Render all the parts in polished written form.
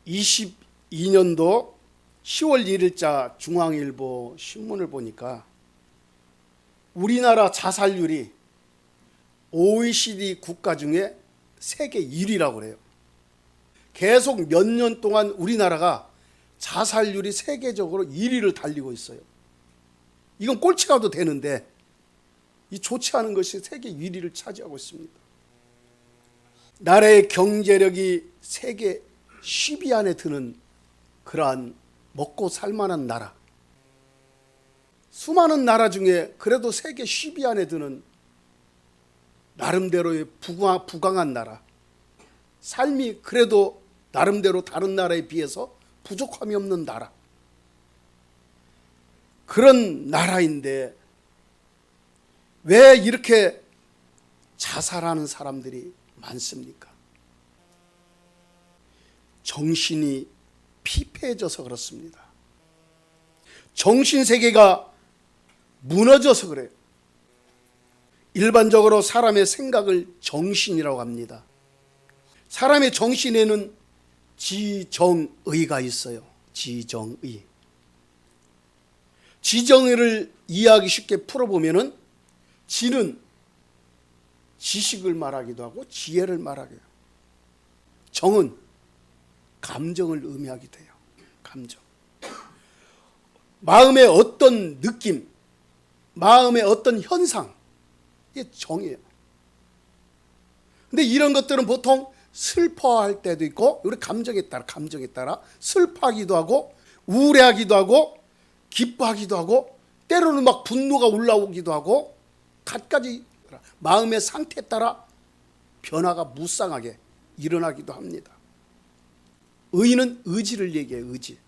2022년도 10월 1일자 중앙일보 신문을 보니까 우리나라 자살률이 OECD 국가 중에 세계 1위라고 그래요. 계속 몇 년 동안 우리나라가 자살률이 세계적으로 1위를 달리고 있어요. 이건 꼴찌가도 되는데 이 좋지 않은 것이 세계 1위를 차지하고 있습니다. 나라의 경제력이 세계 10위 안에 드는 그러한 먹고 살만한 나라, 수많은 나라 중에 그래도 세계 10위 안에 드는 나름대로의 부강한 나라, 삶이 그래도 나름대로 다른 나라에 비해서 부족함이 없는 나라, 그런 나라인데 왜 이렇게 자살하는 사람들이 많습니까? 정신이 피폐해져서 그렇습니다. 정신세계가 무너져서 그래요. 일반적으로 사람의 생각을 정신이라고 합니다. 사람의 정신에는 지정의가 있어요. 지정의. 지정의를 이해하기 쉽게 풀어보면은 지는 지식을 말하기도 하고 지혜를 말하기도 해요. 정은 감정을 의미하기도 해요. 감정. 마음의 어떤 느낌, 마음의 어떤 현상, 이게 정이에요. 근데 이런 것들은 보통 슬퍼할 때도 있고, 우리 감정에 따라 슬퍼하기도 하고, 우울해하기도 하고, 기뻐하기도 하고, 때로는 막 분노가 올라오기도 하고, 갖가지 마음의 상태에 따라 변화가 무쌍하게 일어나기도 합니다. 의는 의지를 얘기해요. 의지.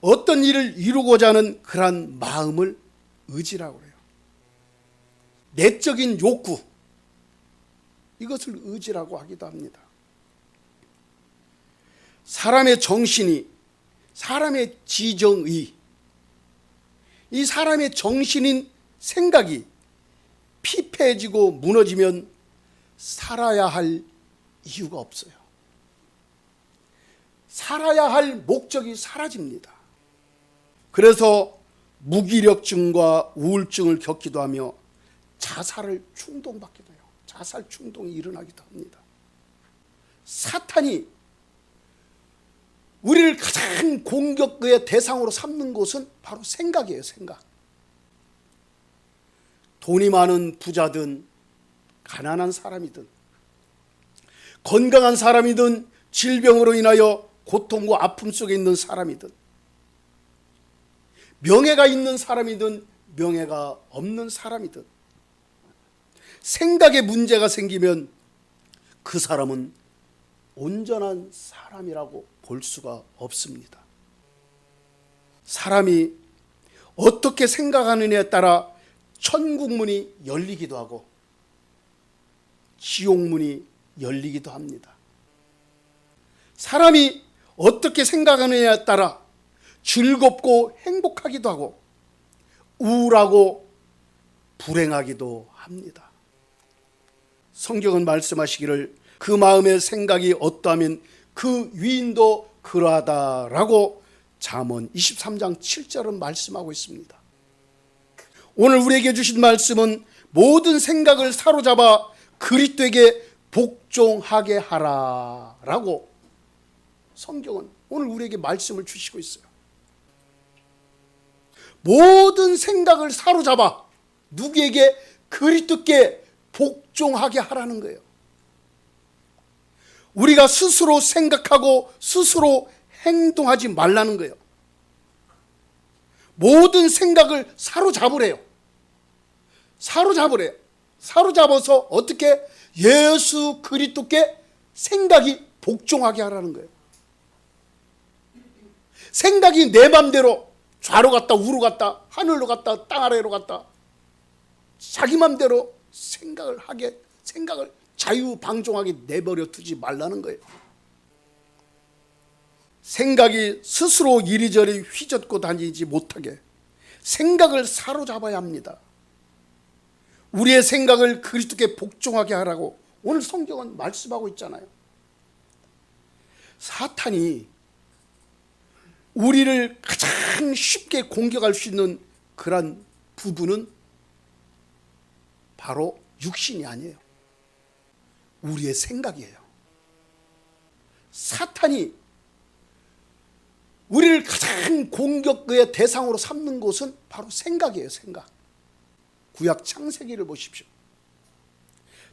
어떤 일을 이루고자 하는 그러한 마음을 의지라고 해요. 내적인 욕구, 이것을 의지라고 하기도 합니다. 사람의 정신이, 사람의 지정의, 이 사람의 정신인 생각이 피폐해지고 무너지면 살아야 할 이유가 없어요. 살아야 할 목적이 사라집니다. 그래서 무기력증과 우울증을 겪기도 하며 자살을 충동받기도 해요. 자살 충동이 일어나기도 합니다. 사탄이 우리를 가장 공격의 대상으로 삼는 것은 바로 생각이에요. 생각. 돈이 많은 부자든 가난한 사람이든 건강한 사람이든 질병으로 인하여 고통과 아픔 속에 있는 사람이든 명예가 있는 사람이든 명예가 없는 사람이든 생각에 문제가 생기면 그 사람은 온전한 사람이라고 볼 수가 없습니다. 사람이 어떻게 생각하느냐에 따라 천국문이 열리기도 하고 지옥문이 열리기도 합니다. 사람이 어떻게 생각하느냐에 따라 즐겁고 행복하기도 하고 우울하고 불행하기도 합니다. 성경은 말씀하시기를 그 마음의 생각이 어떠하면 그 위인도 그러하다라고 잠언 23장 7절은 말씀하고 있습니다. 오늘 우리에게 주신 말씀은 모든 생각을 사로잡아 그리스도에게 복종하게 하라라고 성경은 오늘 우리에게 말씀을 주시고 있어요. 모든 생각을 사로잡아 누구에게? 그리스도께 복종하게 하라는 거예요. 우리가 스스로 생각하고 스스로 행동하지 말라는 거예요. 모든 생각을 사로잡으래요. 사로잡아서 어떻게? 예수 그리스도께 생각이 복종하게 하라는 거예요. 생각이 내 맘대로 좌로 갔다 우로 갔다 하늘로 갔다 땅 아래로 갔다 자기 맘대로 생각을 자유방종하게 내버려 두지 말라는 거예요. 생각이 스스로 이리저리 휘젓고 다니지 못하게 생각을 사로잡아야 합니다. 우리의 생각을 그리스도께 복종하게 하라고 오늘 성경은 말씀하고 있잖아요. 사탄이 우리를 가장 쉽게 공격할 수 있는 그런 부분은 바로 육신이 아니에요. 우리의 생각이에요. 사탄이 우리를 가장 공격의 대상으로 삼는 곳은 바로 생각이에요. 생각. 구약 창세기를 보십시오.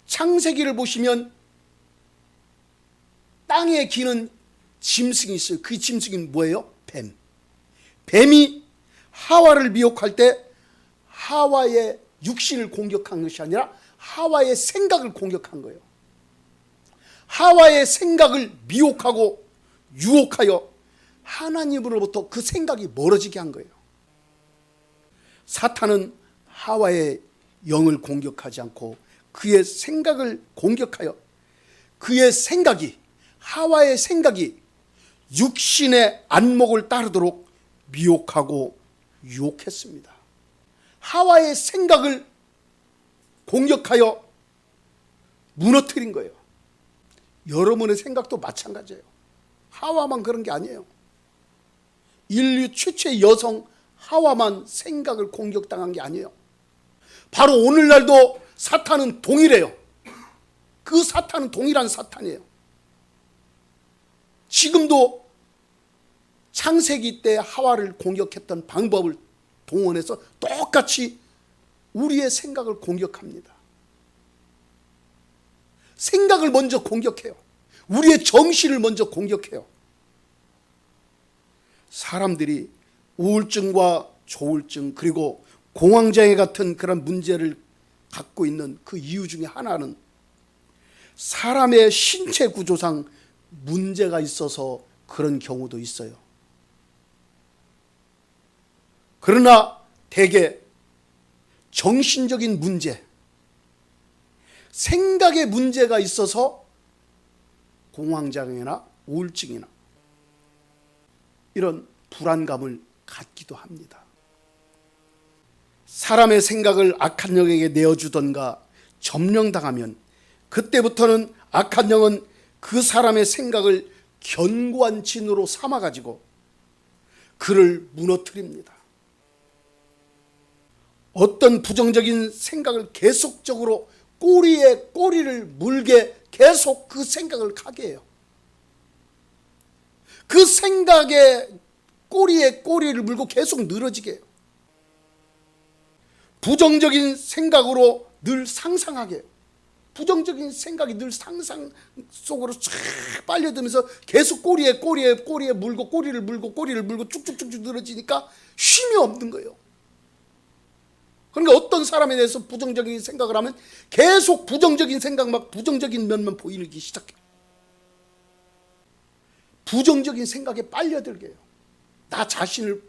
창세기를 보시면 땅에 기는 짐승이 있어요. 그 짐승이 뭐예요? 뱀. 뱀이 하와를 미혹할 때 하와의 육신을 공격한 것이 아니라 하와의 생각을 공격한 거예요. 하와의 생각을 미혹하고 유혹하여 하나님으로부터 그 생각이 멀어지게 한 거예요. 사탄은 하와의 영을 공격하지 않고 그의 생각을 공격하여 그의 생각이, 하와의 생각이 육신의 안목을 따르도록 미혹하고 유혹했습니다. 하와의 생각을 공격하여 무너뜨린 거예요. 여러분의 생각도 마찬가지예요. 하와만 그런 게 아니에요. 인류 최초의 여성 하와만 생각을 공격당한 게 아니에요. 바로 오늘날도 사탄은 동일해요. 그 사탄은 동일한 사탄이에요. 지금도 창세기 때 하와를 공격했던 방법을 동원해서 똑같이 우리의 생각을 공격합니다. 생각을 먼저 공격해요. 우리의 정신을 먼저 공격해요. 사람들이 우울증과 조울증 그리고 공황장애 같은 그런 문제를 갖고 있는 그 이유 중에 하나는 사람의 신체 구조상 문제가 있어서 그런 경우도 있어요. 그러나 대개 정신적인 문제, 생각의 문제가 있어서 공황장애나 우울증이나 이런 불안감을 갖기도 합니다. 사람의 생각을 악한 영에게 내어주던가 점령당하면 그때부터는 악한 영은 그 사람의 생각을 견고한 진으로 삼아가지고 그를 무너뜨립니다. 어떤 부정적인 생각을 계속적으로 꼬리에 꼬리를 물게 계속 그 생각을 가게 해요. 그 생각에 꼬리에 꼬리를 물고 계속 늘어지게 해요. 부정적인 생각으로 늘 상상하게 해요. 부정적인 생각이 늘 상상 속으로 쫙 빨려들면서 계속 꼬리에 물고 꼬리를 물고 쭉쭉쭉쭉 늘어지니까 쉼이 없는 거예요. 그러니까 어떤 사람에 대해서 부정적인 생각을 하면 계속 부정적인 생각 막 부정적인 면만 보이기 시작해요. 부정적인 생각에 빨려들게 해요. 나 자신을,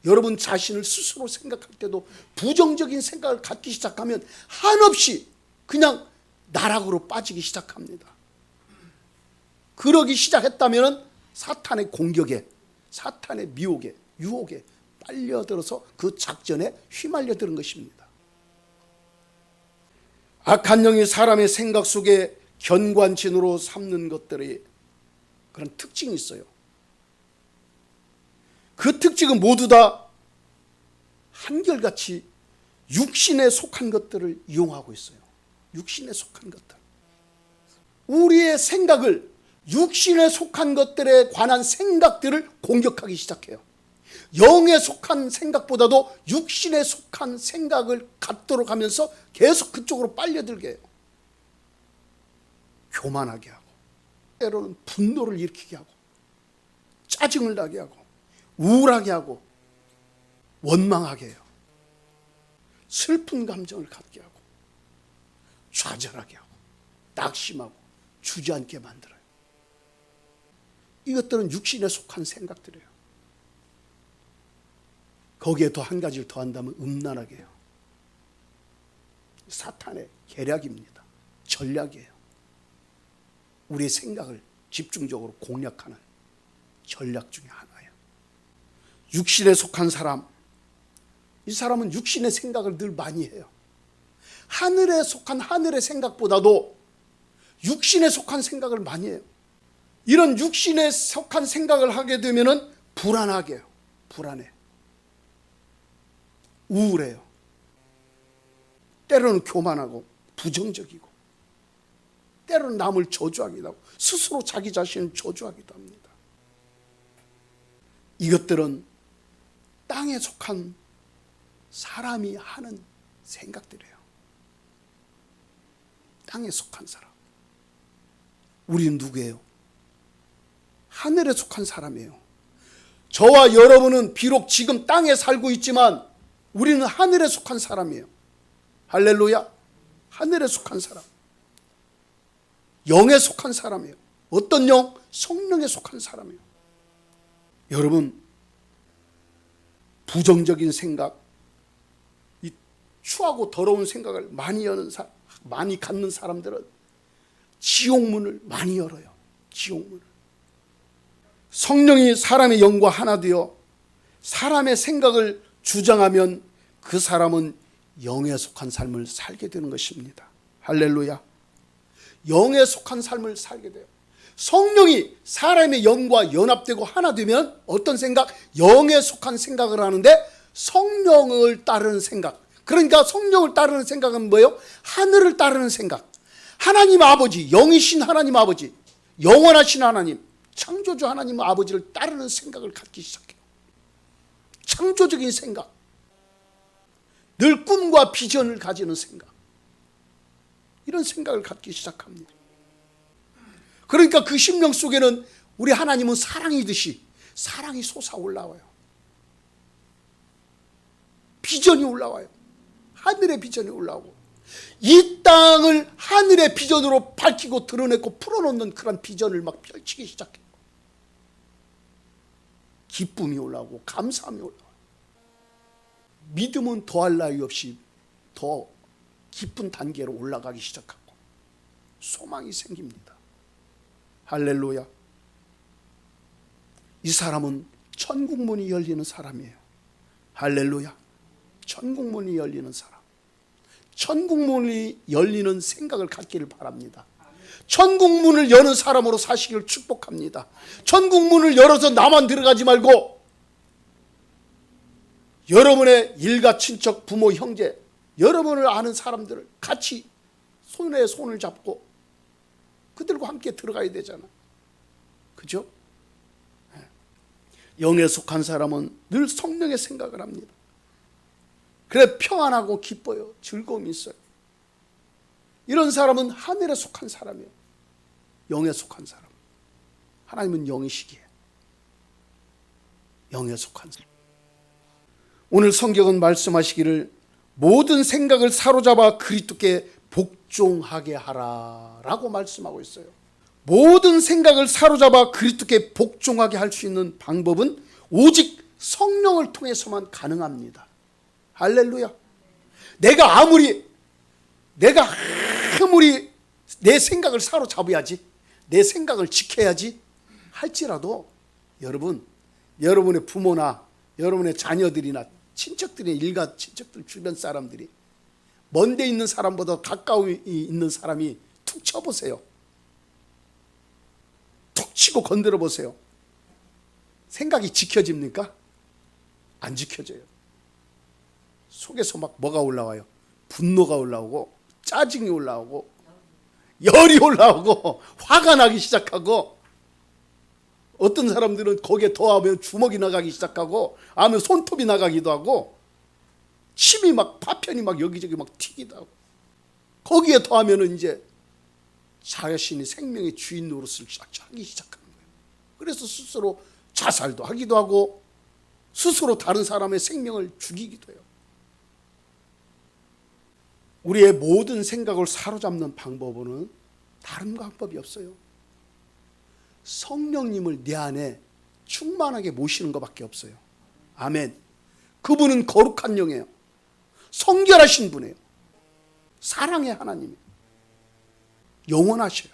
여러분 자신을 스스로 생각할 때도 부정적인 생각을 갖기 시작하면 한없이 그냥 나락으로 빠지기 시작합니다. 그러기 시작했다면 사탄의 공격에, 사탄의 미혹에, 유혹에 빨려들어서 그 작전에 휘말려드는 것입니다. 악한 영이 사람의 생각 속에 견관진으로 삼는 것들이 그런 특징이 있어요. 그 특징은 모두 다 한결같이 육신에 속한 것들을 이용하고 있어요. 육신에 속한 것들. 우리의 생각을, 육신에 속한 것들에 관한 생각들을 공격하기 시작해요. 영에 속한 생각보다도 육신에 속한 생각을 갖도록 하면서 계속 그쪽으로 빨려들게 해요. 교만하게 하고, 때로는 분노를 일으키게 하고, 짜증을 나게 하고, 우울하게 하고, 원망하게 해요. 슬픈 감정을 갖게 하고, 좌절하게 하고, 낙심하고, 주저앉게 만들어요. 이것들은 육신에 속한 생각들이에요. 거기에 더 한 가지를 더한다면 음란하게 해요. 사탄의 계략입니다. 전략이에요. 우리의 생각을 집중적으로 공략하는 전략 중에 하나예요. 육신에 속한 사람, 이 사람은 육신의 생각을 늘 많이 해요. 하늘에 속한 하늘의 생각보다도 육신에 속한 생각을 많이 해요. 이런 육신에 속한 생각을 하게 되면은 불안하게 해요. 불안해. 우울해요. 때로는 교만하고 부정적이고, 때로는 남을 저주하기도 하고, 스스로 자기 자신을 저주하기도 합니다. 이것들은 땅에 속한 사람이 하는 생각들이에요. 땅에 속한 사람. 우리는 누구예요? 하늘에 속한 사람이에요. 저와 여러분은 비록 지금 땅에 살고 있지만 우리는 하늘에 속한 사람이에요. 할렐루야. 하늘에 속한 사람. 영에 속한 사람이에요. 어떤 영? 성령에 속한 사람이에요. 여러분, 부정적인 생각, 이 추하고 더러운 생각을 많이 갖는 사람들은 지옥문을 많이 열어요. 지옥문을. 성령이 사람의 영과 하나 되어 사람의 생각을 주장하면 그 사람은 영에 속한 삶을 살게 되는 것입니다. 할렐루야. 영에 속한 삶을 살게 돼요. 성령이 사람의 영과 연합되고 하나 되면 어떤 생각? 영에 속한 생각을 하는데 성령을 따르는 생각. 그러니까 성령을 따르는 생각은 뭐예요? 하늘을 따르는 생각. 하나님 아버지, 영이신 하나님 아버지, 영원하신 하나님, 창조주 하나님 아버지를 따르는 생각을 갖기 시작해요. 창조적인 생각. 늘 꿈과 비전을 가지는 생각. 이런 생각을 갖기 시작합니다. 그러니까 그 심령 속에는 우리 하나님은 사랑이듯이 사랑이 솟아올라와요. 비전이 올라와요. 하늘의 비전이 올라오고, 이 땅을 하늘의 비전으로 밝히고 드러내고 풀어놓는 그런 비전을 막 펼치기 시작해요. 기쁨이 올라오고 감사함이 올라와요. 믿음은 더할 나위 없이 더 깊은 단계로 올라가기 시작하고 소망이 생깁니다. 할렐루야. 이 사람은 천국문이 열리는 사람이에요. 할렐루야. 천국문이 열리는 사람. 천국문이 열리는 생각을 갖기를 바랍니다. 천국문을 여는 사람으로 사시기를 축복합니다. 천국문을 열어서 나만 들어가지 말고 여러분의 일가 친척 부모 형제, 여러분을 아는 사람들을 같이 손에 손을 잡고 그들과 함께 들어가야 되잖아. 그죠? 영에 속한 사람은 늘 성령의 생각을 합니다. 그래 평안하고 기뻐요. 즐거움이 있어요. 이런 사람은 하늘에 속한 사람이에요. 영에 속한 사람. 하나님은 영이시기에 영에 속한 사람. 오늘 성경은 말씀하시기를 모든 생각을 사로잡아 그리스도께 복종하게 하라라고 말씀하고 있어요. 모든 생각을 사로잡아 그리스도께 복종하게 할 수 있는 방법은 오직 성령을 통해서만 가능합니다. 할렐루야. 내가 아무리 내 생각을 사로잡아야지, 내 생각을 지켜야지 할지라도 여러분, 여러분의 부모나 여러분의 자녀들이나 친척들이, 일가 친척들 주변 사람들이 먼데 있는 사람보다 가까이 있는 사람이 툭 쳐보세요. 툭 치고 건드려 보세요. 생각이 지켜집니까? 안 지켜져요. 속에서 막 뭐가 올라와요? 분노가 올라오고, 짜증이 올라오고, 열이 올라오고, 화가 나기 시작하고, 어떤 사람들은 거기에 더하면 주먹이 나가기 시작하고, 아니면 손톱이 나가기도 하고, 침이 막 파편이 막 여기저기 막 튀기도 하고, 거기에 더하면은 이제 자신이 생명의 주인 노릇을 하기 시작하는 거예요. 그래서 스스로 자살도 하기도 하고, 스스로 다른 사람의 생명을 죽이기도 해요. 우리의 모든 생각을 사로잡는 방법은 다른 방법이 없어요. 성령님을 내 안에 충만하게 모시는 것밖에 없어요. 아멘. 그분은 거룩한 영이에요. 성결하신 분이에요. 사랑의 하나님이에요. 영원하셔요.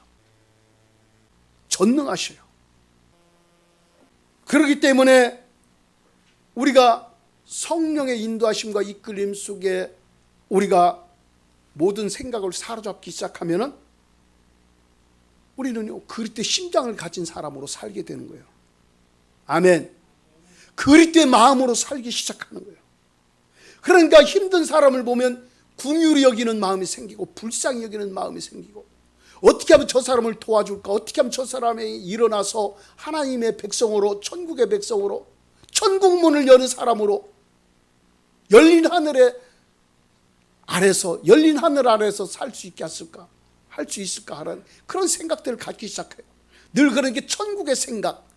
전능하셔요. 그렇기 때문에 우리가 성령의 인도하심과 이끌림 속에 우리가 모든 생각을 사로잡기 시작하면은 우리는요, 그리스도의 심장을 가진 사람으로 살게 되는 거예요. 아멘. 그리스도의 마음으로 살기 시작하는 거예요. 그러니까 힘든 사람을 보면 긍휼히 여기는 마음이 생기고 불쌍히 여기는 마음이 생기고, 어떻게 하면 저 사람을 도와줄까, 어떻게 하면 저 사람이 일어나서 하나님의 백성으로, 천국의 백성으로, 천국 문을 여는 사람으로, 열린 하늘 아래서 살 수 있게 했을까, 할 수 있을까 하는 그런 생각들을 갖기 시작해요. 늘 그런 게 천국의 생각,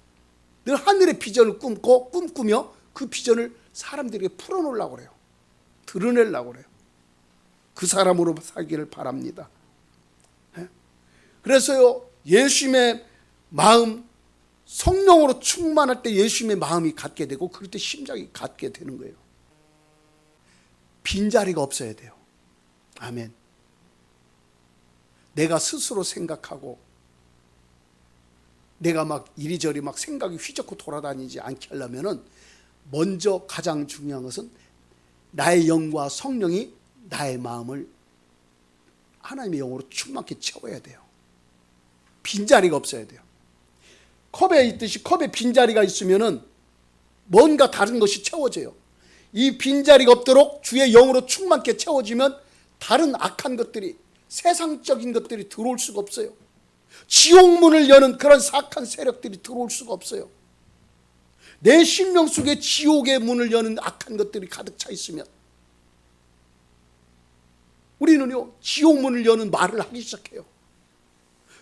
늘 하늘의 비전을 꿈꾸며 그 비전을 사람들에게 풀어놓으려고 그래요. 드러내려고 그래요. 그 사람으로 살기를 바랍니다. 그래서요, 예수님의 마음, 성령으로 충만할 때 예수님의 마음이 갖게 되고, 그럴 때 심장이 갖게 되는 거예요. 빈자리가 없어야 돼요. 아멘. 내가 스스로 생각하고 내가 막 이리저리 막 생각이 휘젓고 돌아다니지 않게 하려면은, 먼저 가장 중요한 것은 나의 영과 성령이 나의 마음을 하나님의 영으로 충만케 채워야 돼요. 빈자리가 없어야 돼요. 컵에 있듯이 컵에 빈자리가 있으면은 뭔가 다른 것이 채워져요. 이 빈자리가 없도록 주의 영으로 충만케 채워지면 다른 악한 것들이, 세상적인 것들이 들어올 수가 없어요. 지옥문을 여는 그런 사악한 세력들이 들어올 수가 없어요. 내 심령 속에 지옥의 문을 여는 악한 것들이 가득 차 있으면 우리는요, 지옥문을 여는 말을 하기 시작해요.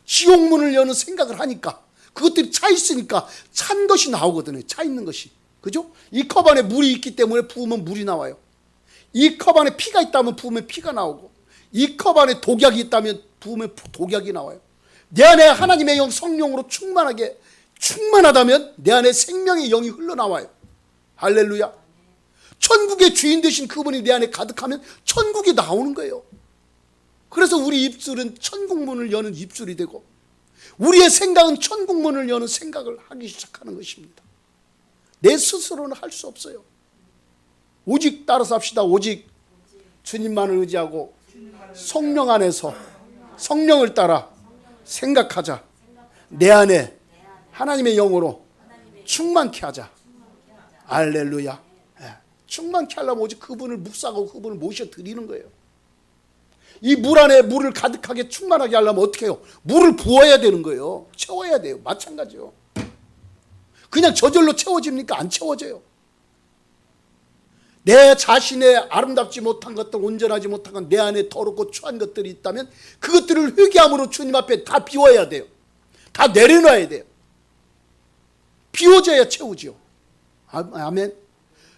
지옥문을 여는 생각을 하니까, 그것들이 차 있으니까 찬 것이 나오거든요. 차 있는 것이. 그죠? 이 컵 안에 물이 있기 때문에 부으면 물이 나와요. 이 컵 안에 피가 있다면 부으면 피가 나오고, 이 컵 안에 독약이 있다면 부으면 독약이 나와요. 내 안에 하나님의 영, 성령으로 충만하다면 내 안에 생명의 영이 흘러나와요. 할렐루야. 천국의 주인 되신 그분이 내 안에 가득하면 천국이 나오는 거예요. 그래서 우리 입술은 천국문을 여는 입술이 되고, 우리의 생각은 천국문을 여는 생각을 하기 시작하는 것입니다. 내 스스로는 할 수 없어요. 오직 따라서 합시다. 오직 주님만을 의지하고 성령 안에서 성령을 따라 생각하자. 내 안에 하나님의 영으로 충만케 하자. 할렐루야. 충만케 하려면 오직 그분을 묵상하고 그분을 모셔드리는 거예요. 이 물 안에 물을 가득하게 충만하게 하려면 어떻게 해요? 물을 부어야 되는 거예요. 채워야 돼요. 마찬가지요. 그냥 저절로 채워집니까? 안 채워져요. 내 자신의 아름답지 못한 것들, 온전하지 못한 것, 내 안에 더럽고 추한 것들이 있다면 그것들을 회개함으로 주님 앞에 다 비워야 돼요. 다 내려놔야 돼요. 비워져야 채우죠. 아멘.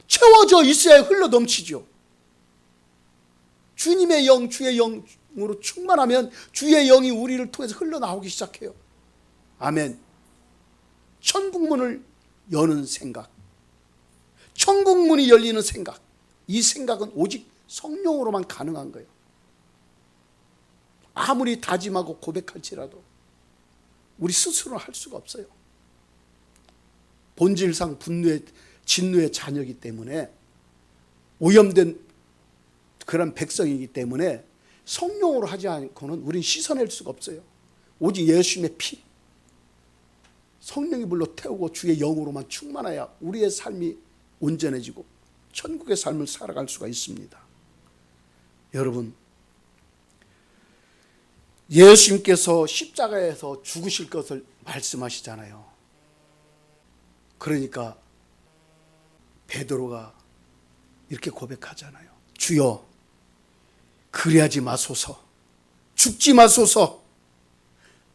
채워져 있어야 흘러 넘치죠. 주님의 영, 주의 영으로 충만하면 주의 영이 우리를 통해서 흘러나오기 시작해요. 아멘. 천국문을 여는 생각, 천국문이 열리는 생각, 이 생각은 오직 성령으로만 가능한 거예요. 아무리 다짐하고 고백할지라도 우리 스스로는 할 수가 없어요. 본질상 진노의 자녀이기 때문에, 오염된 그런 백성이기 때문에 성령으로 하지 않고는 우리는 씻어낼 수가 없어요. 오직 예수님의 피, 성령이 불러 태우고 주의 영으로만 충만해야 우리의 삶이 온전해지고 천국의 삶을 살아갈 수가 있습니다. 여러분, 예수님께서 십자가에서 죽으실 것을 말씀하시잖아요. 그러니까 베드로가 이렇게 고백하잖아요. 주여, 그리하지 마소서, 죽지 마소서.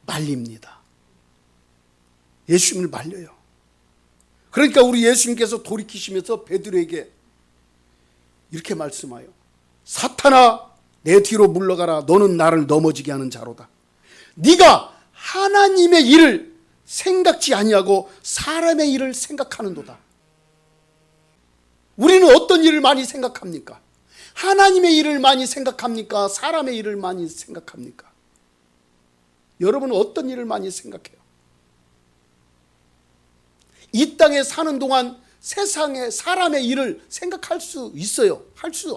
말립니다. 예수님을 말려요. 그러니까 우리 예수님께서 돌이키시면서 베드로에게 이렇게 말씀하여, 사탄아, 내 뒤로 물러가라. 너는 나를 넘어지게 하는 자로다. 네가 하나님의 일을 생각지 아니하고 사람의 일을 생각하는도다. 우리는 어떤 일을 많이 생각합니까? 하나님의 일을 많이 생각합니까? 사람의 일을 많이 생각합니까? 여러분은 어떤 일을 많이 생각해요? 이 땅에 사는 동안 세상에 사람의 일을 생각할 수 있어요.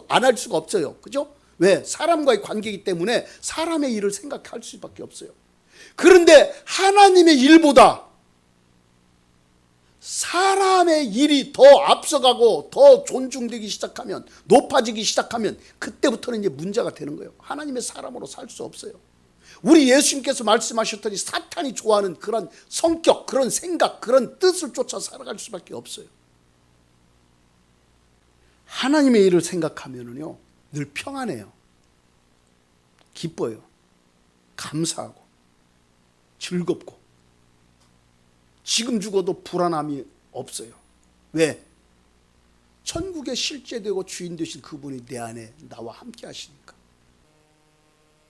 안 할 수가 없어요. 그죠? 왜? 사람과의 관계이기 때문에 사람의 일을 생각할 수밖에 없어요. 그런데 하나님의 일보다 사람의 일이 더 앞서가고 더 존중되기 시작하면, 높아지기 시작하면 그때부터는 이제 문제가 되는 거예요. 하나님의 사람으로 살 수 없어요. 우리 예수님께서 말씀하셨더니 사탄이 좋아하는 그런 성격, 그런 생각, 그런 뜻을 쫓아 살아갈 수밖에 없어요. 하나님의 일을 생각하면은요, 늘 평안해요. 기뻐요. 감사하고 즐겁고 지금 죽어도 불안함이 없어요. 왜? 천국에 실제되고 주인 되신 그분이 내 안에 나와 함께 하시니까.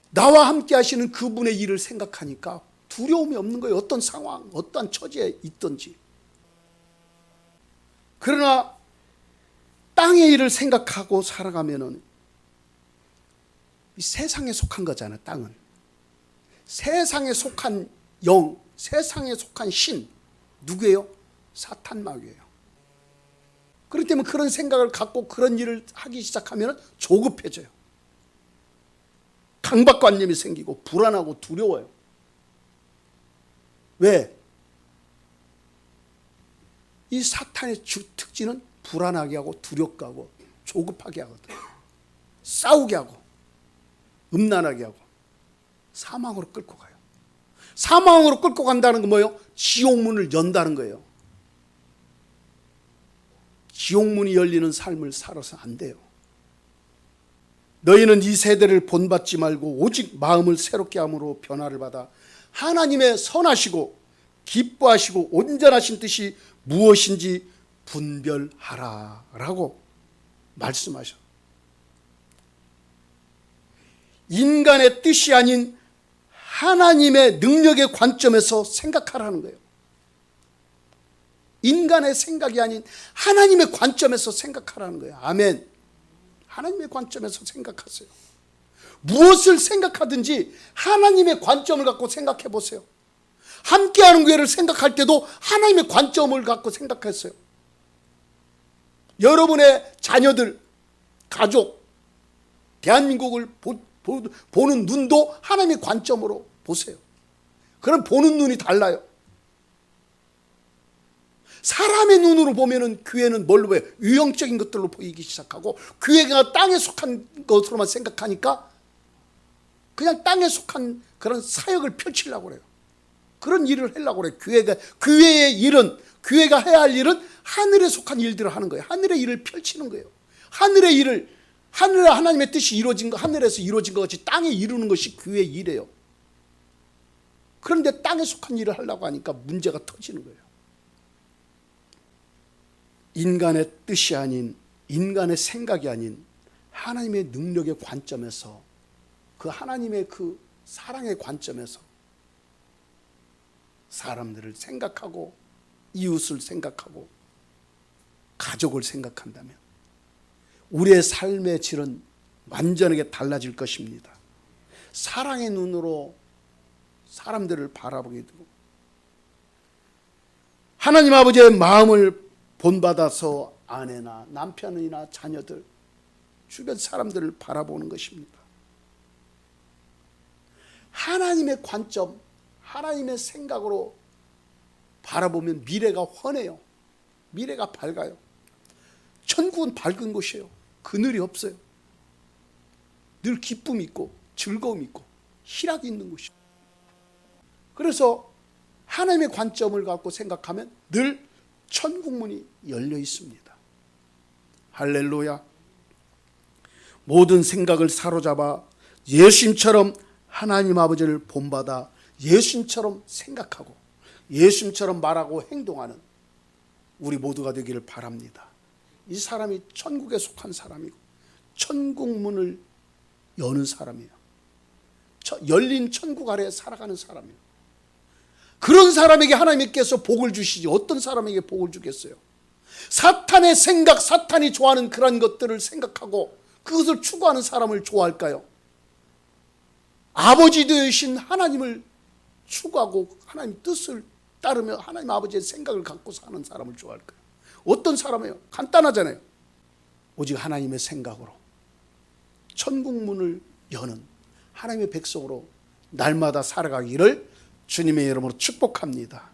나와 함께 하시는 그분의 일을 생각하니까 두려움이 없는 거예요. 어떤 상황, 어떠한 처지에 있든지. 그러나 땅의 일을 생각하고 살아가면은 이 세상에 속한 거잖아요. 땅은 세상에 속한 영, 세상에 속한 신, 누구예요? 사탄 마귀예요. 그렇기 때문에 그런 생각을 갖고 그런 일을 하기 시작하면 조급해져요. 강박관념이 생기고 불안하고 두려워요. 왜? 이 사탄의 특징은 불안하게 하고 두렵게 하고 조급하게 하거든. 싸우게 하고 음란하게 하고 사망으로 끌고 가요. 사망으로 끌고 간다는 건 뭐예요? 지옥문을 연다는 거예요. 지옥문이 열리는 삶을 살아서 안 돼요. 너희는 이 세대를 본받지 말고 오직 마음을 새롭게 함으로 변화를 받아 하나님의 선하시고 기뻐하시고 온전하신 뜻이 무엇인지 분별하라 라고 말씀하셔. 인간의 뜻이 아닌 하나님의 능력의 관점에서 생각하라는 거예요. 인간의 생각이 아닌 하나님의 관점에서 생각하라는 거예요. 아멘. 하나님의 관점에서 생각하세요. 무엇을 생각하든지 하나님의 관점을 갖고 생각해 보세요. 함께하는 교회를 생각할 때도 하나님의 관점을 갖고 생각했어요. 여러분의 자녀들, 가족, 대한민국을 보는 눈도 하나님의 관점으로 보세요. 그럼 보는 눈이 달라요. 사람의 눈으로 보면은 교회는 뭘로 보여요? 유형적인 것들로 보이기 시작하고, 교회가 땅에 속한 것으로만 생각하니까 그냥 땅에 속한 그런 사역을 펼치려고 그래요. 그런 일을 하려고 그래요. 교회의 일은, 교회가 해야 할 일은 하늘에 속한 일들을 하는 거예요. 하늘의 일을 펼치는 거예요. 하늘의 일을, 하늘에 하나님의 뜻이 이루어진 거, 하늘에서 이루어진 것 같이 땅에 이루는 것이 교회의 일이에요. 그런데 땅에 속한 일을 하려고 하니까 문제가 터지는 거예요. 인간의 뜻이 아닌, 인간의 생각이 아닌 하나님의 능력의 관점에서, 그 하나님의 그 사랑의 관점에서 사람들을 생각하고 이웃을 생각하고 가족을 생각한다면 우리의 삶의 질은 완전하게 달라질 것입니다. 사랑의 눈으로 사람들을 바라보게 되고, 하나님 아버지의 마음을 본받아서 아내나 남편이나 자녀들, 주변 사람들을 바라보는 것입니다. 하나님의 관점, 하나님의 생각으로 바라보면 미래가 환해요. 미래가 밝아요. 천국은 밝은 곳이에요. 그늘이 없어요. 늘 기쁨이 있고 즐거움이 있고 희락이 있는 곳이에요. 그래서 하나님의 관점을 갖고 생각하면 늘 천국문이 열려 있습니다. 할렐루야. 모든 생각을 사로잡아 예수님처럼 하나님 아버지를 본받아 예수님처럼 생각하고 예수님처럼 말하고 행동하는 우리 모두가 되기를 바랍니다. 이 사람이 천국에 속한 사람이고 천국문을 여는 사람이에요. 열린 천국 아래에 살아가는 사람이에요. 그런 사람에게 하나님께서 복을 주시지 어떤 사람에게 복을 주겠어요? 사탄의 생각, 사탄이 좋아하는 그런 것들을 생각하고 그것을 추구하는 사람을 좋아할까요? 아버지 되신 하나님을 추구하고 하나님 뜻을 따르며 하나님 아버지의 생각을 갖고 사는 사람을 좋아할까요? 어떤 사람이에요? 간단하잖아요. 오직 하나님의 생각으로 천국문을 여는 하나님의 백성으로 날마다 살아가기를 주님의 이름으로 축복합니다.